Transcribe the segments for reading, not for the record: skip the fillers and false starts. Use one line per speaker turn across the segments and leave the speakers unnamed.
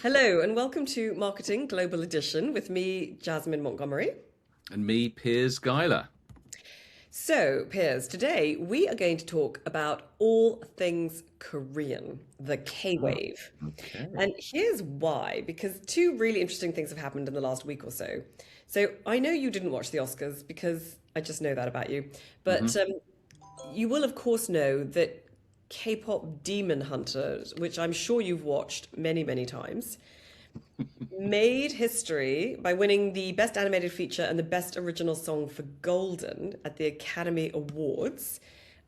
Hello and welcome to Marketing Global Edition with me, Jasmine Montgomery.
And me, Piers 𝐻𝐻𝐽𝐻.
So, Piers, today we are going to talk about all things Korean, the K-wave.
Okay.
And here's why, because two really interesting things have happened in the last week or so. So I know you didn't watch the Oscars because I just know that about you. But you will, of course, know that K-pop Demon Hunters, which I'm sure you've watched many, many times, made history by winning the Best Animated Feature and the Best Original Song for Golden at the Academy Awards.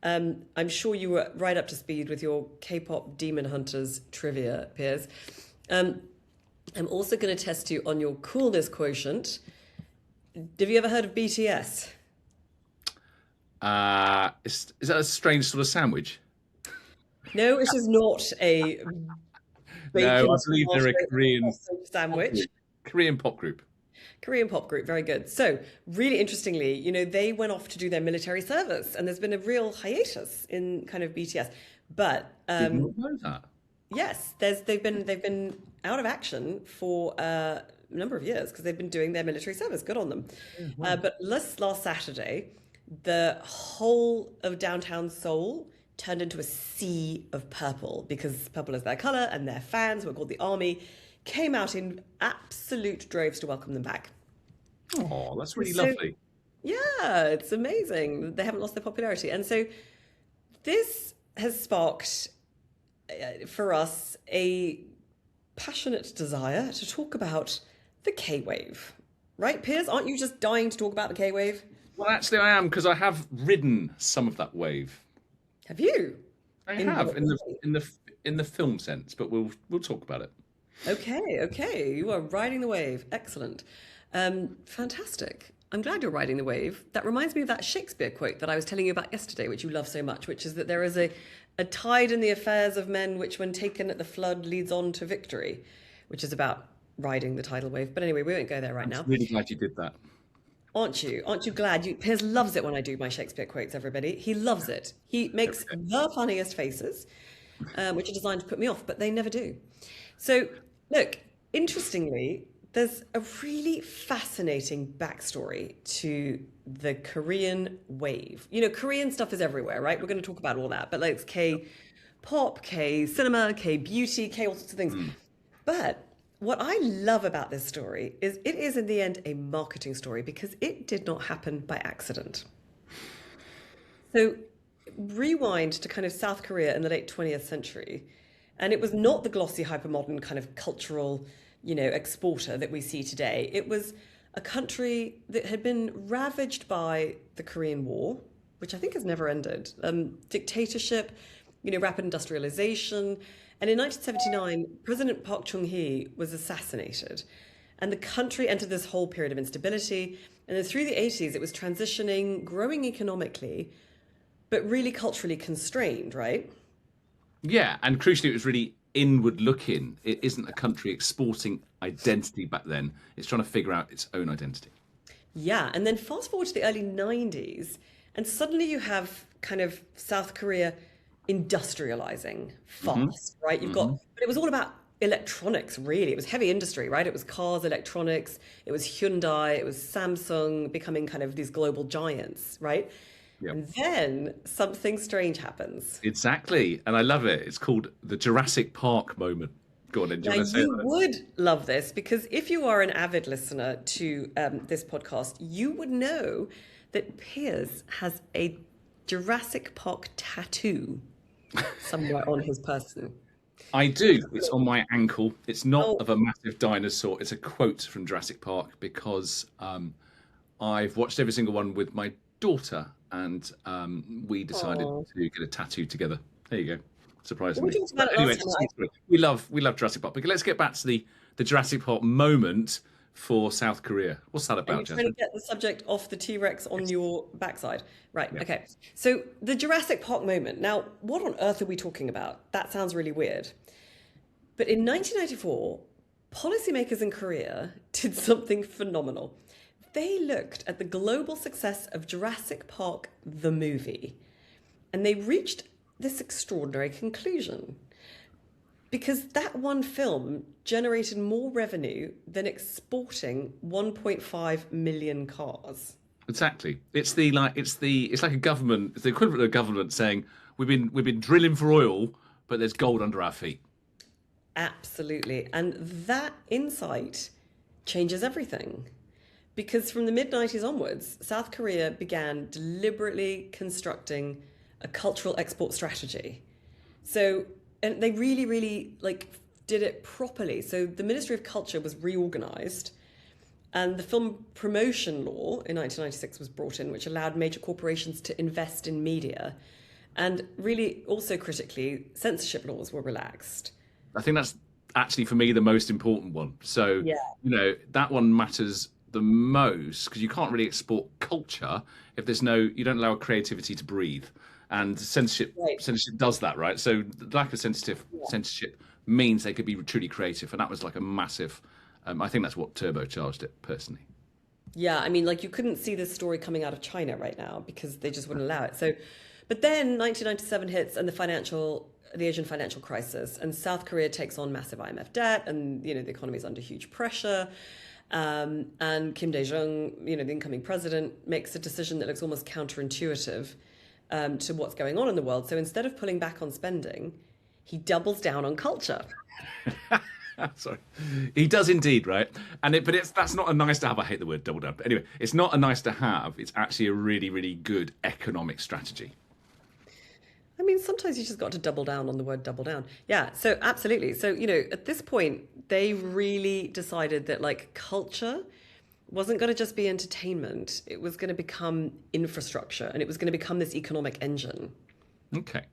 I'm sure you were right up to speed with your K-pop Demon Hunters trivia, Piers. I'm also going to test you on your coolness quotient. Have you ever heard of BTS?
Is that a strange sort of sandwich?
No, it is not a
No, I believe they're a Korean
sandwich.
Korean pop group.
Korean pop group, very good. So, really interestingly, you know, they went off to do their military service, and there's been a real hiatus in kind of BTS. But
Did not know that.
yes, they've been out of action for a number of years because they've been doing their military service. Good on them. But last Saturday, the whole of downtown Seoul turned into a sea of purple because purple is their color, and their fans, who are called the army, came out in absolute droves to welcome them back.
Oh, that's really lovely.
Yeah, it's amazing. They haven't lost their popularity. And so this has sparked for us a passionate desire to talk about the K-wave. Right, Piers? Aren't you just dying to talk about the K-wave?
Well, actually, I am, because I have ridden some of that wave.
Have you?
I have in the film sense, but we'll talk about it.
Okay. You are riding the wave. Excellent. Fantastic. I'm glad you're riding the wave. That reminds me of that Shakespeare quote that I was telling you about yesterday, which you love so much, which is that there is a tide in the affairs of men, which when taken at the flood leads on to victory, which is about riding the tidal wave. But anyway, we won't go there right now.
I'm really glad you did that.
Aren't you? Aren't you glad? Piers loves it when I do my Shakespeare quotes, everybody. He loves it. He makes the funniest faces, which are designed to put me off, but they never do. So, look, interestingly, there's a really fascinating backstory to the Korean wave. You know, Korean stuff is everywhere, right? We're going to talk about all that, but like it's K-pop, K-cinema, K-beauty, K all sorts of things. But what I love about this story is it is in the end a marketing story because it did not happen by accident. So rewind to kind of South Korea in the late 20th century, and it was not the glossy, hypermodern kind of cultural, you know, exporter that we see today. It was a country that had been ravaged by the Korean War, which I think has never ended, dictatorship, you know, rapid industrialization. And in 1979, President Park Chung-hee was assassinated, and the country entered this whole period of instability. And then through the 80s, it was transitioning, growing economically, but really culturally constrained, right?
Yeah, and crucially, it was really inward looking. It isn't a country exporting identity back then. It's trying to figure out its own identity.
Yeah, and then fast forward to the early 90s, and suddenly you have kind of South Korea industrializing fast, right? But it was all about electronics, really. It was heavy industry, right? It was cars, electronics, it was Hyundai, it was Samsung becoming kind of these global giants, right?
Yep.
And then something strange happens.
Exactly, and I love it. It's called the Jurassic Park moment. Go on,
Now, you would love this because if you are an avid listener to this podcast, you would know that Piers has a Jurassic Park tattoo somewhere on his person.
I do. It's on my ankle. It's not of a massive dinosaur. It's a quote from Jurassic Park because I've watched every single one with my daughter, and we decided to get a tattoo together. There you go. Surprisingly. Anyway, we love Jurassic Park. But let's get back to the Jurassic Park moment for South Korea. What's that about, Jasmine?
Trying to get the subject off the T-Rex on your backside. Right, okay. So the Jurassic Park moment. Now, what on earth are we talking about? That sounds really weird. But in 1994, policymakers in Korea did something phenomenal. They looked at the global success of Jurassic Park, the movie, and they reached this extraordinary conclusion. because that one film generated more revenue than exporting 1.5 million cars.
Exactly. It's like a government. It's the equivalent of a government saying we've been drilling for oil, but there's gold under our feet.
Absolutely. And that insight changes everything. Because from the mid-90s onwards, South Korea began deliberately constructing a cultural export strategy. So, and they really, really did it properly. So the Ministry of Culture was reorganized, and the film promotion law in 1996 was brought in, which allowed major corporations to invest in media. And really, also critically, censorship laws were relaxed.
I think that's actually, for me, the most important one. So, that one matters the most, because you can't really export culture if you don't allow creativity to breathe. And censorship does that, right? So the lack of censorship means they could be truly creative. And that was like a massive, I think that's what turbocharged it personally.
Yeah, I mean, you couldn't see this story coming out of China right now because they just wouldn't allow it. So, but then 1997 hits and the Asian financial crisis, and South Korea takes on massive IMF debt, and the economy is under huge pressure. And Kim Dae-jung, the incoming president, makes a decision that looks almost counterintuitive to what's going on in the world. So instead of pulling back on spending, he doubles down on culture.
Sorry, he does indeed, right? That's not a nice to have. I hate the word double down, but anyway, it's not a nice to have. It's actually a really, really good economic strategy.
I mean, sometimes you just got to double down on the word double down. Yeah, so absolutely. So, at this point, they really decided that culture wasn't going to just be entertainment. It was going to become infrastructure, and it was going to become this economic engine.
Okay.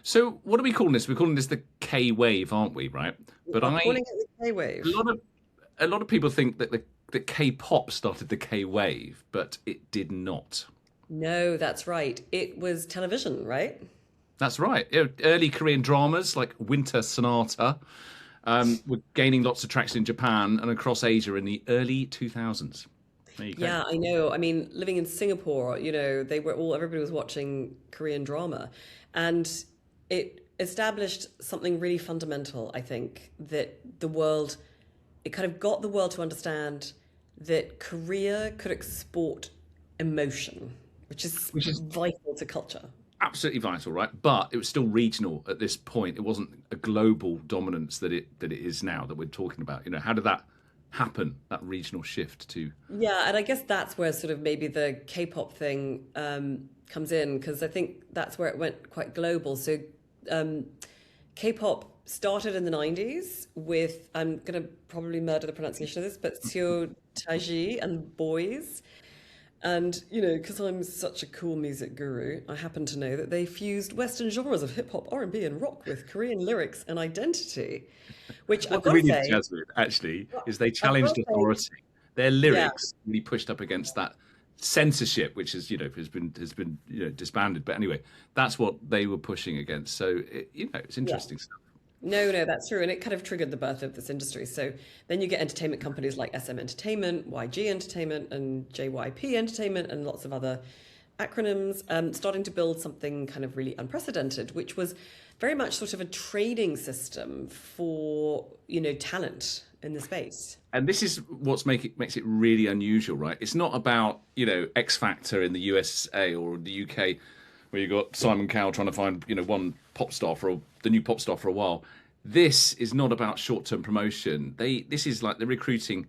So what are we calling this? We're calling this the K wave, aren't we? Right.
But I'm calling it the K wave.
A lot of people think that the K-pop started the K wave, but it did not.
No, that's right. It was television, right?
That's right. Early Korean dramas like Winter Sonata were gaining lots of traction in Japan and across Asia in the early 2000s. There you go.
Yeah, I know. I mean, living in Singapore, everybody was watching Korean drama, and it established something really fundamental, I think, that it kind of got the world to understand that Korea could export emotion, which is vital to culture.
Absolutely vital, right? But it was still regional at this point. It wasn't a global dominance that it is now that we're talking about. How did that happen, that regional shift to?
Yeah, and I guess that's where sort of maybe the K-pop thing comes in, because I think that's where it went quite global. So K-pop started in the 90s with, I'm going to probably murder the pronunciation of this, but 𝐼𝐸𝐸 and Boys. And, because I'm such a cool music guru, I happen to know that they fused Western genres of hip hop, R&B, and rock with Korean lyrics and identity, which I've got to say,
Jasmine, actually, is they challenged authority. Their lyrics really pushed up against that censorship, which has been disbanded. But anyway, that's what they were pushing against. So it's interesting stuff.
No, that's true. And it kind of triggered the birth of this industry. So then you get entertainment companies like SM Entertainment, YG Entertainment, and JYP Entertainment, and lots of other acronyms, starting to build something kind of really unprecedented, which was very much sort of a trading system for, talent in the space.
And this is what makes it really unusual, right? It's not about, X Factor in the USA or the UK, where you got Simon Cowell trying to find, one pop star the new pop star for a while. This is not about short-term promotion. This is like they're recruiting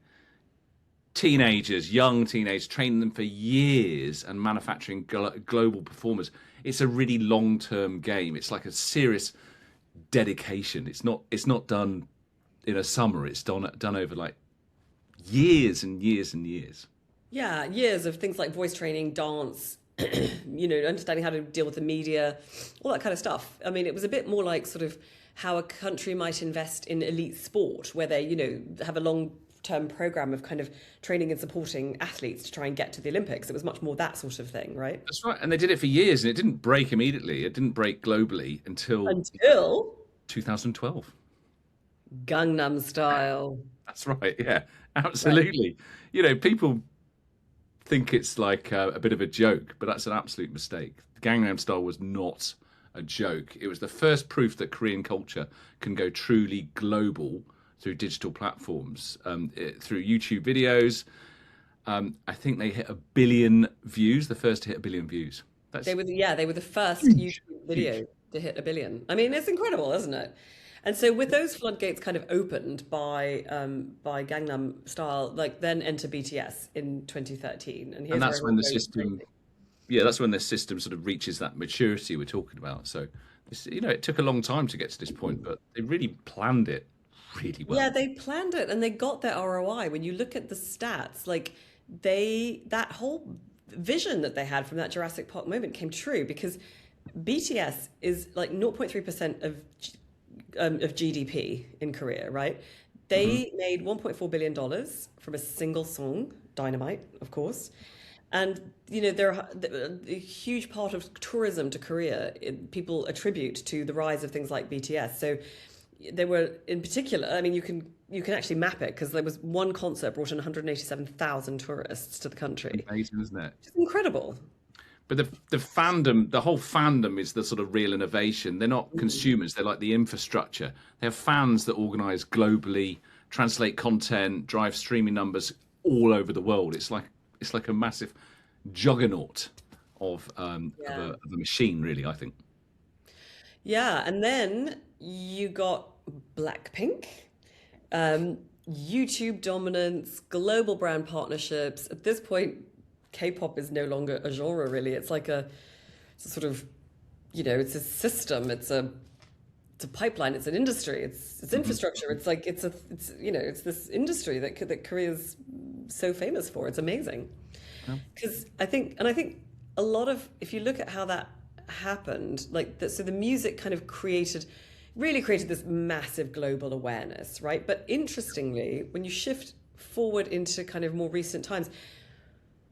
young teenagers, training them for years and manufacturing global performers. It's a really long-term game. It's like a serious dedication. It's not done in a summer. It's done over like years and years and years.
Yeah, years of things like voice training, dance, understanding how to deal with the media, all that kind of stuff. I mean, it was a bit more like sort of how a country might invest in elite sport, where they, have a long-term program of kind of training and supporting athletes to try and get to the Olympics. It was much more that sort of thing, right?
That's right. And they did it for years, and it didn't break immediately. It didn't break globally until 2012.
Gangnam Style.
That's right. Yeah, absolutely. Right. People think it's like a bit of a joke, but that's an absolute mistake. The Gangnam Style was not a joke. It was the first proof that Korean culture can go truly global through digital platforms, through YouTube videos. I think they hit 1 billion views, the first to hit 1 billion views.
They were the first YouTube video to hit 1 billion. I mean, it's incredible, isn't it? And so with those floodgates kind of opened by Gangnam Style, like then enter BTS in 2013.
And that's when the system, that's when the system sort of reaches that maturity we're talking about. So, it took a long time to get to this point, but they really planned it really well.
Yeah, they planned it and they got their ROI. When you look at the stats, like that whole vision that they had from that Jurassic Park moment came true, because BTS is like 0.3% of GDP in Korea, right? They made $1.4 billion from a single song, Dynamite, of course. And, they're a huge part of tourism to Korea. People attribute to the rise of things like BTS. So they were, in particular, I mean, you can actually map it, because there was one concert brought in 187,000 tourists to the country.
Amazing, isn't it?
It's incredible.
But the fandom, the whole fandom is the sort of real innovation. They're not consumers. They're like the infrastructure. They have fans that organise globally, translate content, drive streaming numbers all over the world. It's like a massive juggernaut of a machine, really, I think.
Yeah, and then you got Blackpink, YouTube dominance, global brand partnerships. At this point, K-pop is no longer a genre, really. It's like it's a sort of, it's a system. It's a pipeline. It's an industry. It's infrastructure. It's like it's this industry that Korea's so famous for. It's amazing. Because I think a lot of, if you look at how that happened, so the music kind of really created this massive global awareness, right? But interestingly, when you shift forward into kind of more recent times,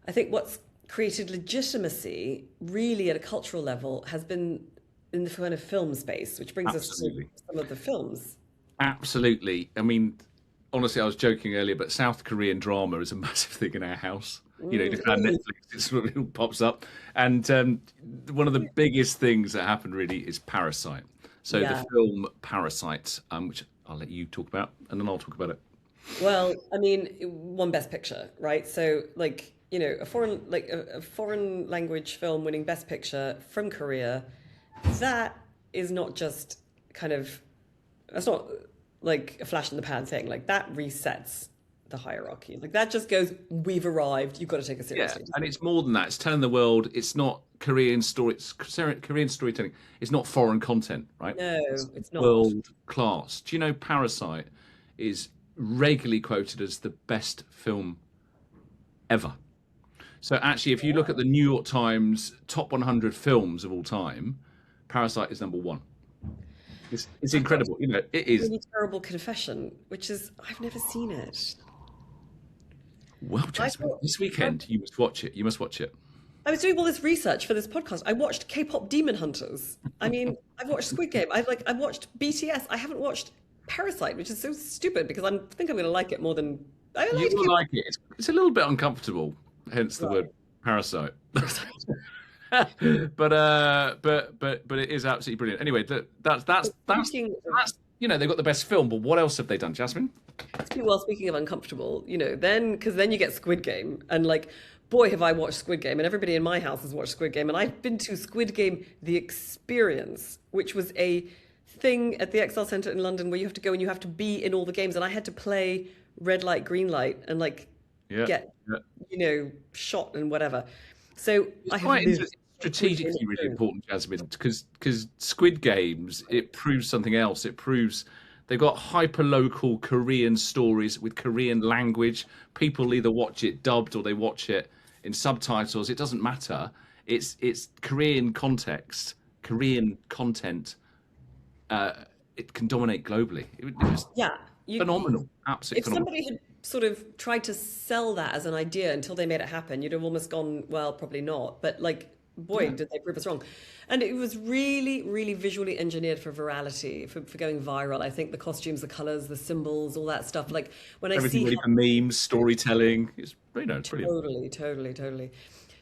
I think what's created legitimacy really at a cultural level has been in the kind of film space, which brings us to some of the films.
Absolutely. I mean, honestly, I was joking earlier, but South Korean drama is a massive thing in our house. On Netflix, it pops up. And one of the biggest things that happened really is Parasite. So the film Parasite, which I'll let you talk about, and then I'll talk about it.
Well, I mean, won Best Picture, right? So a foreign language film winning Best Picture from Korea, that is not just that's not like a flash in the pan thing. Like, that resets the hierarchy. Like, that just goes, we've arrived, you've got to take it seriously.
Yeah, and it's more than that. It's telling the world. It's not Korean storytelling. It's not foreign content, right?
No, it's not.
World class. Do you know Parasite is regularly quoted as the best film ever? So actually, if you look at the New York Times top 100 films of all time, Parasite is number one. It's incredible. It is.
Really terrible confession, which is, I've never seen it.
Well, Jasmine, this weekend you must watch it. You must watch it.
I was doing all this research for this podcast. I watched K-pop Demon Hunters. I mean, I've watched Squid Game. I've watched BTS. I haven't watched Parasite, which is so stupid, because I think I'm going to like it more than I like it.
You will like it. It's a little bit uncomfortable, hence the word parasite. but it is absolutely brilliant. Anyway, that's they've got the best film, but what else have they done, Jasmine?
Well, speaking of uncomfortable, then you get Squid Game, and boy, have I watched Squid Game, and everybody in my house has watched Squid Game, and I've been to Squid Game The Experience, which was a thing at the Excel Centre in London where you have to go and you have to be in all the games, and I had to play red light, green light, and get shot and whatever. So
it's strategically really important, Jasmine, because Squid Games, it proves something else. It proves they've got hyper-local Korean stories with Korean language. People either watch it dubbed or they watch it in subtitles. It doesn't matter. It's Korean context, Korean content. It can dominate globally. It was phenomenal, absolutely phenomenal.
Somebody had sort of tried to sell that as an idea until they made it happen, you'd have almost gone, well, probably not. But did they prove us wrong. And it was really, really visually engineered for virality, for going viral. I think the costumes, the colors, the symbols, all that stuff. When I
everything
see
ready for memes, storytelling, it's brilliant.
Totally.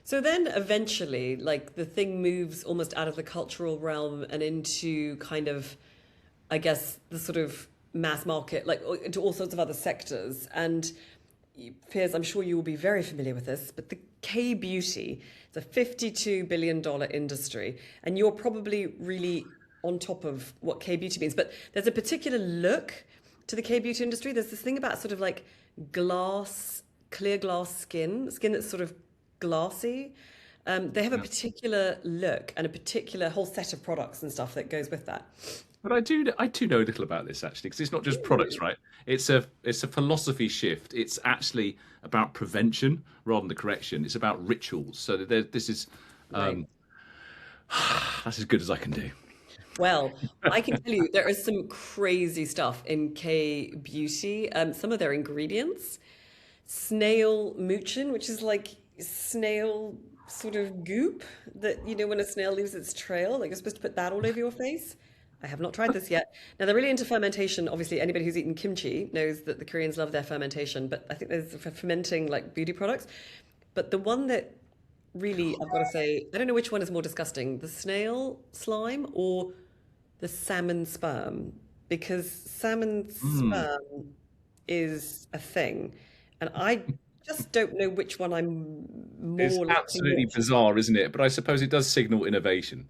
So then eventually, like the thing moves almost out of the cultural realm and into kind of, I guess, the sort of mass market, like into all sorts of other sectors. And Piers, I'm sure you will be very familiar with this, but the K-beauty, it's a $52 billion industry. And you're probably really on top of what K-beauty means. But there's a particular look to the K-beauty industry. There's this thing about sort of like clear glass skin that's sort of glassy. They have a particular look and a particular whole set of products and stuff that goes with that.
But I do know a little about this actually, because it's not just products, right? It's a philosophy shift. It's actually about prevention rather than the correction. It's about rituals. So this is that's as good as I can do.
Well, I can tell you there is some crazy stuff in K-beauty. Some of their ingredients, snail mucin, which is like snail sort of goop that, you know, when a snail leaves its trail, like you're supposed to put that all over your face. I have not tried this yet. Now, they're really into fermentation. Obviously, anybody who's eaten kimchi knows that the Koreans love their fermentation, but I think there's for fermenting like beauty products. But the one that really, I've got to say, I don't know which one is more disgusting, the snail slime or the salmon sperm, because salmon sperm is a thing. And I just don't know which one I'm more
It's absolutely bizarre, isn't it? But I suppose it does signal innovation.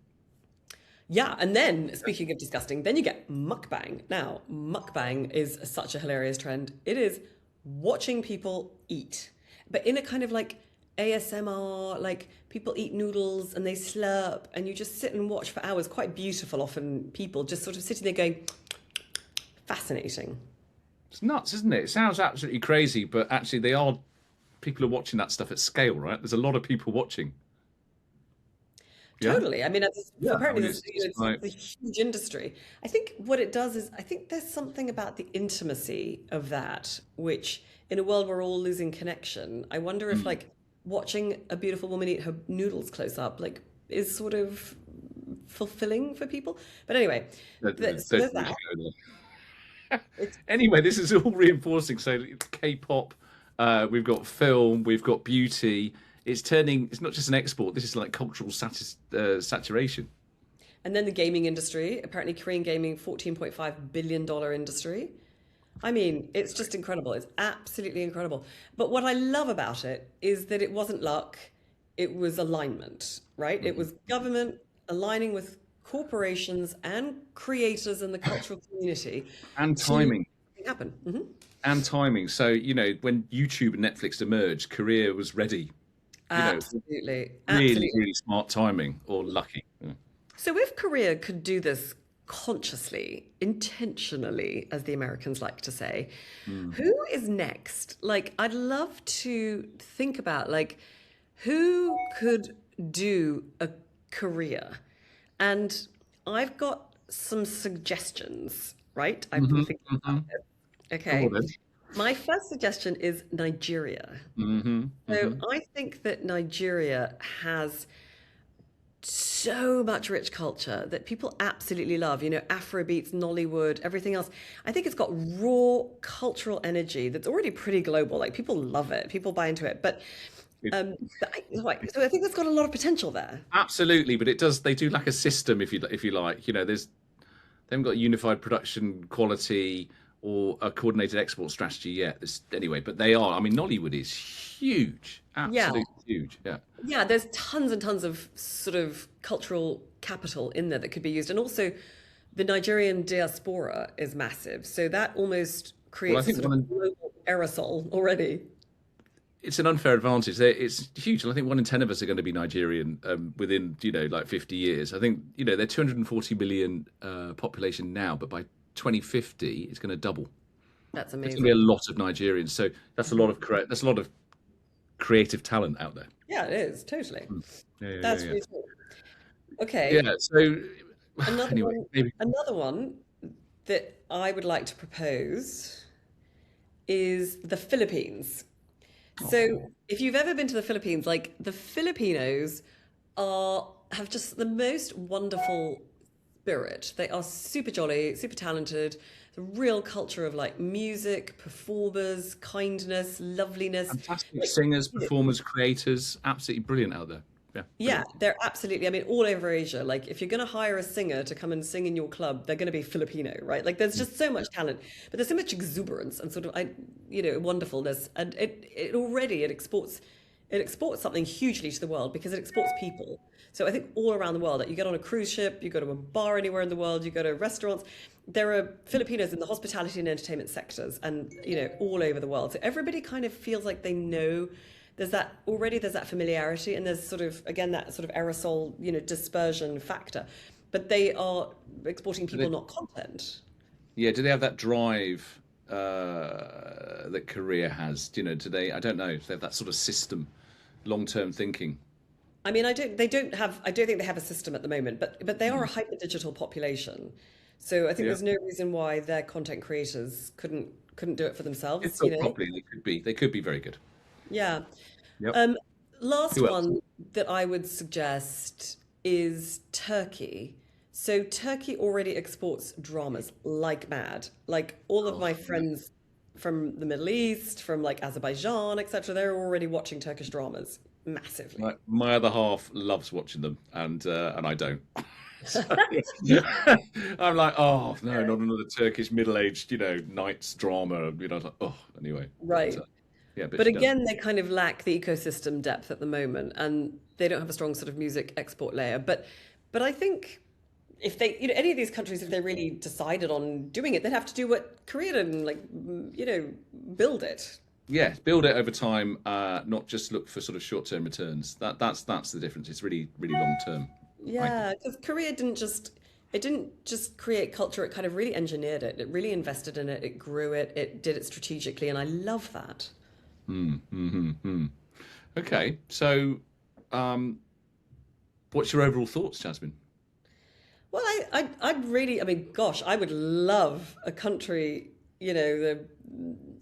Yeah, and then speaking of disgusting, then you get mukbang. Now, mukbang is such a hilarious trend. It is watching people eat, but in a kind of like ASMR, like people eat noodles and they slurp, and you just sit and watch for hours. Quite beautiful, often people just sort of sitting there going, fascinating.
It's nuts, isn't it? It sounds absolutely crazy, but actually people are watching that stuff at scale, right? There's a lot of people watching.
Totally. I mean, apparently
it's
it's a huge industry. I think what it does is, I think there's something about the intimacy of that, which in a world where we're all losing connection, I wonder if like watching a beautiful woman eat her noodles close up, like is sort of fulfilling for people. But anyway, there's that.
Anyway, this is all reinforcing. So K-pop, we've got film, we've got beauty. It's not just an export. This is like cultural saturation.
And then the gaming industry, apparently Korean gaming, $14.5 billion industry. I mean, it's just incredible. It's absolutely incredible. But what I love about it is that it wasn't luck. It was alignment, right? It was government aligning with corporations and creators in the cultural community.
And timing.
Happen.
And timing. So, you know, when YouTube and Netflix emerged, Korea was ready.
Absolutely.
Really smart timing, or lucky. Yeah.
So if Korea could do this consciously, intentionally, as the Americans like to say, who is next? Like, I'd love to think about, like, who could do a Korea? And I've got some suggestions, right? I've been thinking about it. Okay. My first suggestion is Nigeria. So I think that Nigeria has so much rich culture that people absolutely love. You know, Afrobeats, Nollywood, everything else. I think it's got raw cultural energy that's already pretty global. Like people love it, people buy into it. But so I think that's got a lot of potential there.
Absolutely, but they do lack a system, if you like. You know, they haven't got a unified production quality or a coordinated export strategy yet. Anyway, but they are. I mean, Nollywood is huge, absolutely huge. Yeah,
there's tons and tons of sort of cultural capital in there that could be used, and also the Nigerian diaspora is massive. So that almost creates a sort of global aerosol already.
It's an unfair advantage. It's huge, and I think 1 in 10 of us are going to be Nigerian within, like 50 years. I think, they're 240 million population now, but by 2050 it's going to double.
That's amazing.
There's going to be a lot of Nigerians, so that's a lot of creative talent out there.
Yeah, it is totally. That's really cool. Okay.
Yeah. So
another one that I would like to propose is the Philippines. So if you've ever been to the Philippines, like the Filipinos have just the most wonderful spirit. They are super jolly, super talented. The real culture of like music, performers, kindness, loveliness.
Fantastic
Like,
singers, performers, creators, absolutely brilliant out there. Yeah,
yeah, they're absolutely, I mean, all over Asia. Like, if you're going to hire a singer to come and sing in your club, they're going to be Filipino, right? Like, there's just so much talent, but there's so much exuberance and sort of, wonderfulness. And it exports something hugely to the world because it exports people. So I think all around the world, that you get on a cruise ship, you go to a bar anywhere in the world, you go to restaurants, there are Filipinos in the hospitality and entertainment sectors and, all over the world. So everybody kind of feels like they know. There's that familiarity, and there's sort of, again, that sort of aerosol, dispersion factor. But they are exporting people, not content.
Yeah, do they have that drive that Korea has? Do they? I don't know. Do they have that sort of system, long-term thinking?
I mean, I don't think they have a system at the moment, but they are a hyper digital population. So I think there's no reason why their content creators couldn't do it for themselves.
If thought properly, they could be very good.
Yeah.
Yep.
Last one that I would suggest is Turkey. So Turkey already exports dramas like mad. Like all of my friends from the Middle East, from like Azerbaijan, etc., they're already watching Turkish dramas massively.
My other half loves watching them, and I don't. So, I'm like, oh no, not another Turkish middle-aged, knights drama. Anyway.
Right.
Yeah,
but again, they kind of lack the ecosystem depth at the moment, and they don't have a strong sort of music export layer. But I think if they, any of these countries, if they really decided on doing it, they'd have to do what Korea did and build it.
Yeah, build it over time, not just look for sort of short-term returns. That's the difference. It's really, really long-term.
Yeah, because Korea didn't just create culture, it kind of really engineered it. It really invested in it, it grew it, it did it strategically, and I love that.
Okay, so what's your overall thoughts, Jasmine?
Well, I would love a country, the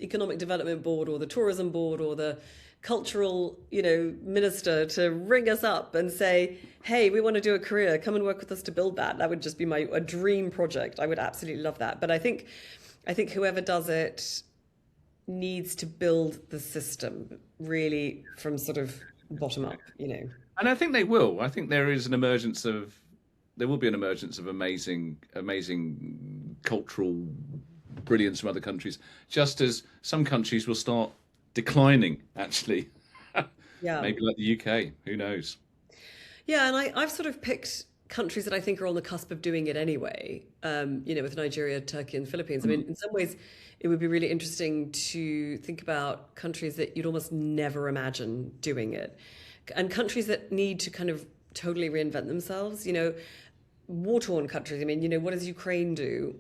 Economic Development Board or the Tourism Board or the cultural, minister to ring us up and say, hey, we want to do a career, come and work with us to build that. That would just be a dream project. I would absolutely love that. But I think whoever does it needs to build the system really from sort of bottom up, And
I think they will. I think there will be an emergence of amazing cultural brilliance from other countries, just as some countries will start declining, actually.
Yeah.
Maybe like the UK, who knows?
Yeah, and I've sort of picked countries that I think are on the cusp of doing it anyway, with Nigeria, Turkey, and Philippines. I mean, in some ways, it would be really interesting to think about countries that you'd almost never imagine doing it, and countries that need to kind of totally reinvent themselves. War-torn countries. I mean, what does Ukraine do?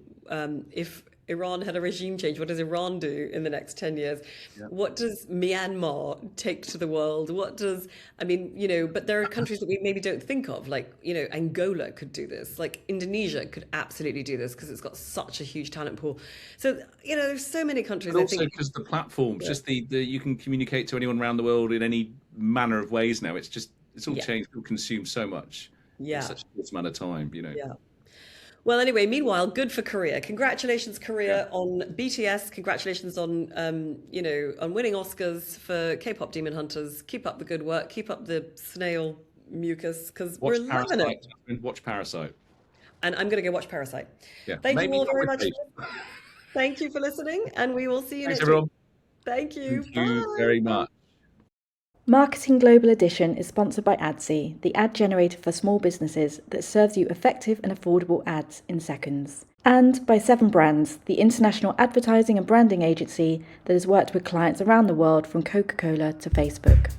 If Iran had a regime change, what does Iran do in the next 10 years? Yeah. What does Myanmar take to the world? But there are countries that we maybe don't think of, like, Angola could do this, like Indonesia could absolutely do this because it's got such a huge talent pool. So, there's so many countries.
But also because the platforms, just the you can communicate to anyone around the world in any manner of ways now. It's all changed. People consume so much in such a short amount of time,
Yeah. Well, anyway, meanwhile, good for Korea. Congratulations, Korea, on BTS. Congratulations on, on winning Oscars for K-pop Demon Hunters. Keep up the good work. Keep up the snail mucus, because we're loving it.
Watch Parasite.
And I'm going to go watch Parasite.
Yeah.
Thank you all very much. Thank you for listening, and we will see you next
week.
Thank you.
Thank you very much.
Marketing Global Edition is sponsored by Adsy, the ad generator for small businesses that serves you effective and affordable ads in seconds. And by 7 Brands, the international advertising and branding agency that has worked with clients around the world from Coca-Cola to Facebook.